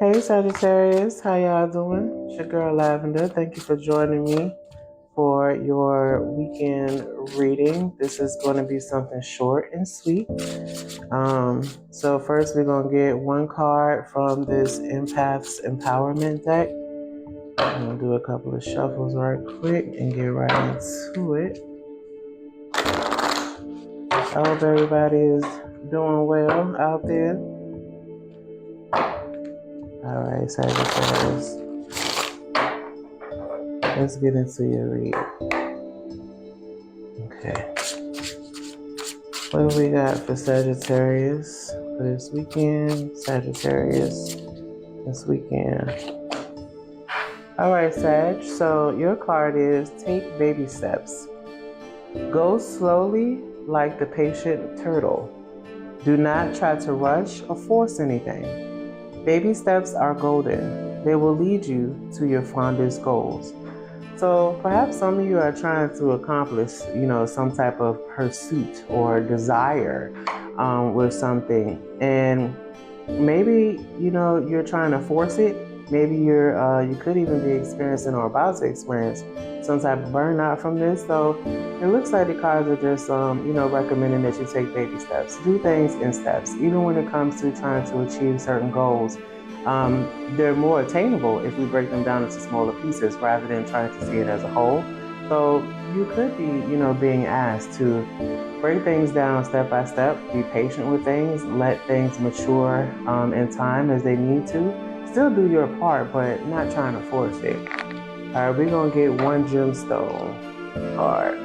Hey Sagittarius, how y'all doing? It's your girl Lavender. Thank you for joining me for your weekend reading. This is going to be something short and sweet. So first we're going to get one card from this Empath's Empowerment deck. I'm going to do a couple of shuffles right quick and get right into it. I hope everybody is doing well out there. All right, Sagittarius. Let's get into your read. Okay. What do we got for Sagittarius for this weekend? Sagittarius this weekend. All right, Sag. So your card is take baby steps. Go slowly like the patient turtle. Do not try to rush or force anything. Baby steps are golden. They will lead you to your fondest goals. So perhaps some of you are trying to accomplish, some type of pursuit or desire with something. And maybe, you're trying to force it. Maybe you could even be experiencing or about to experience some type of burnout from this. So it looks like the cards are just, recommending that you take baby steps. Do things in steps, even when it comes to trying to achieve certain goals. They're more attainable if we break them down into smaller pieces rather than trying to see it as a whole. So you could be, being asked to break things down step by step, be patient with things, let things mature in time as they need to. Still do your part, but not trying to force it. All right, we're going to get one gemstone card.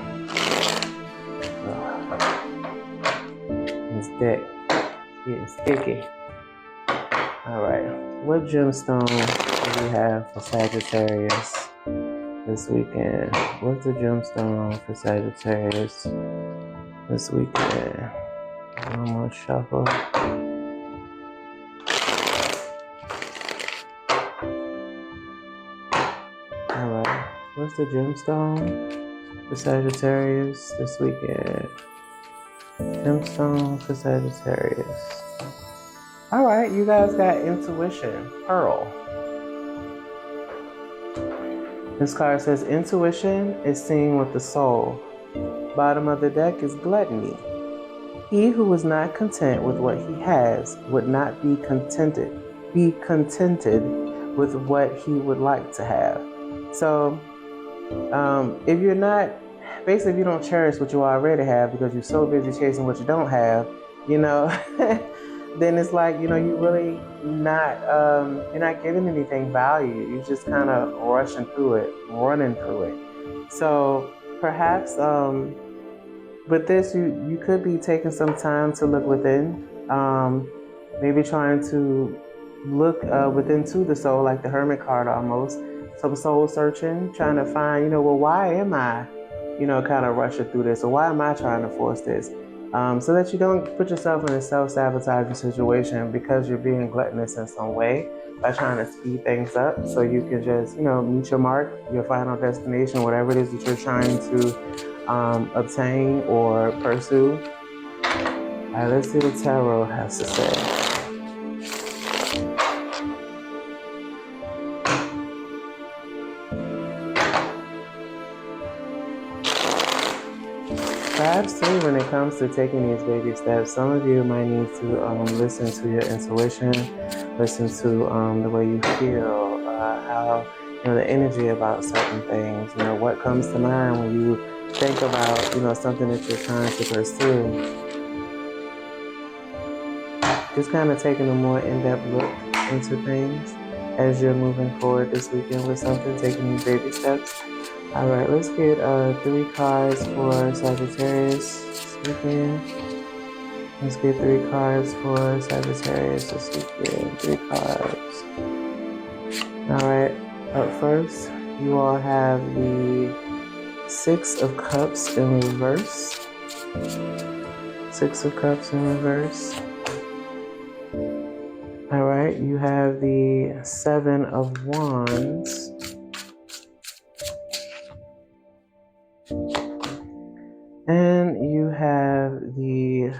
This deck is getting sticky. All right, what gemstone do we have for Sagittarius this weekend? What's the gemstone for Sagittarius this weekend? One more shuffle. All right, what's the gemstone for Sagittarius this weekend? Gemstone for Sagittarius. All right, you guys got intuition, pearl. This card says intuition is seen with the soul. Bottom of the deck is gluttony. He who is not content with what he has would not be contented with what he would like to have. So if you're not, basically if you don't cherish what you already have because you're so busy chasing what you don't have, then it's like, you really not, you're not giving anything value. You're just kind of rushing through it, running through it. So perhaps with this, you could be taking some time to look within, maybe trying to look within to the soul, like the Hermit card almost. Some soul searching, trying to find, why am I, kind of rushing through this, or why am I trying to force this? So that you don't put yourself in a self-sabotaging situation because you're being gluttonous in some way by trying to speed things up so you can just, meet your mark, your final destination, whatever it is that you're trying to obtain or pursue. All right, let's see what Tarot has to say. Perhaps too, when it comes to taking these baby steps, some of you might need to listen to your intuition, listen to the way you feel, how, the energy about certain things, what comes to mind when you think about, something that you're trying to pursue. Just kind of taking a more in-depth look into things as you're moving forward this weekend with something, taking these baby steps. All right, let's get 3 cards for Sagittarius this weekend. Let's get 3 cards for Sagittarius this weekend. 3 cards. All right, up first, you all have the 6 of Cups in reverse. 6 of Cups in reverse. All right, you have the 7 of Wands. And you have the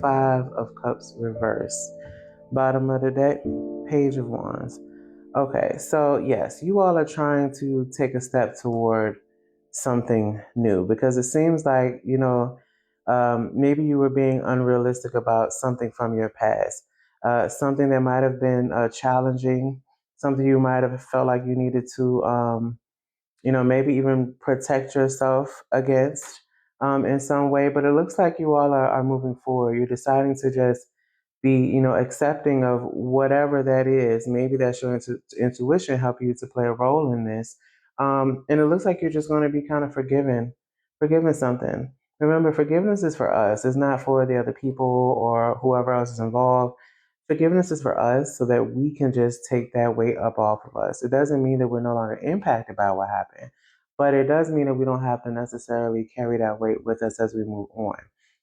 5 of Cups reverse. Bottom of the deck, Page of Wands. Okay, so yes, you all are trying to take a step toward something new because it seems like, maybe you were being unrealistic about something from your past, something that might have been challenging, something you might have felt like you needed to, maybe even protect yourself against in some way. But it looks like you all are moving forward. You're deciding to just be, accepting of whatever that is. Maybe that's your intuition helping you to play a role in this. And it looks like you're just going to be kind of forgiving something. Remember, forgiveness is for us. It's not for the other people or whoever else is involved. Forgiveness is for us so that we can just take that weight up off of us. It doesn't mean that we're no longer impacted by what happened, but it does mean that we don't have to necessarily carry that weight with us as we move on.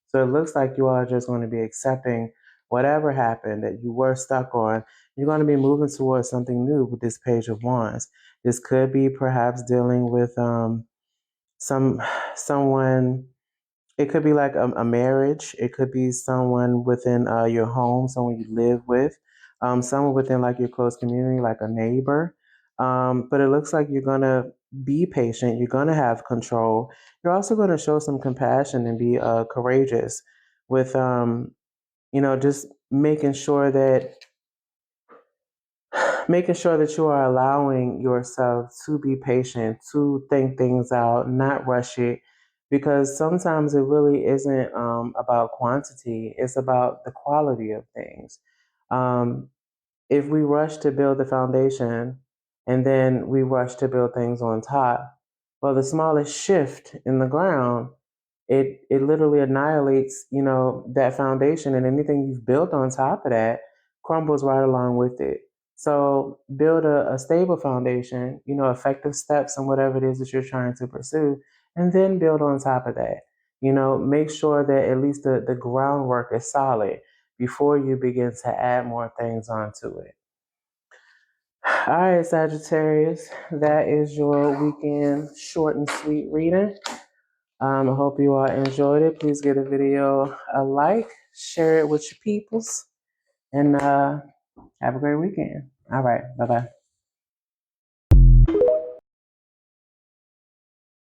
So it looks like you are just going to be accepting whatever happened that you were stuck on. You're going to be moving towards something new with this Page of Wands. This could be perhaps dealing with someone. It could be like a marriage. It could be someone within your home, someone you live with, someone within like your close community, like a neighbor. But it looks like you're going to be patient. You're going to have control. You're also going to show some compassion and be courageous with, just making sure that you are allowing yourself to be patient, to think things out, not rush it, because sometimes it really isn't about quantity, it's about the quality of things. Um, if we rush to build the foundation and then we rush to build things on top, well, the smallest shift in the ground, it literally annihilates, that foundation, and anything you've built on top of that crumbles right along with it. So build a stable foundation, effective steps and whatever it is that you're trying to pursue, and then build on top of that. Make sure that at least the groundwork is solid before you begin to add more things onto it. All right, Sagittarius, that is your weekend short and sweet reading. I hope you all enjoyed it. Please give the video a like, share it with your peoples, and have a great weekend. All right, bye-bye.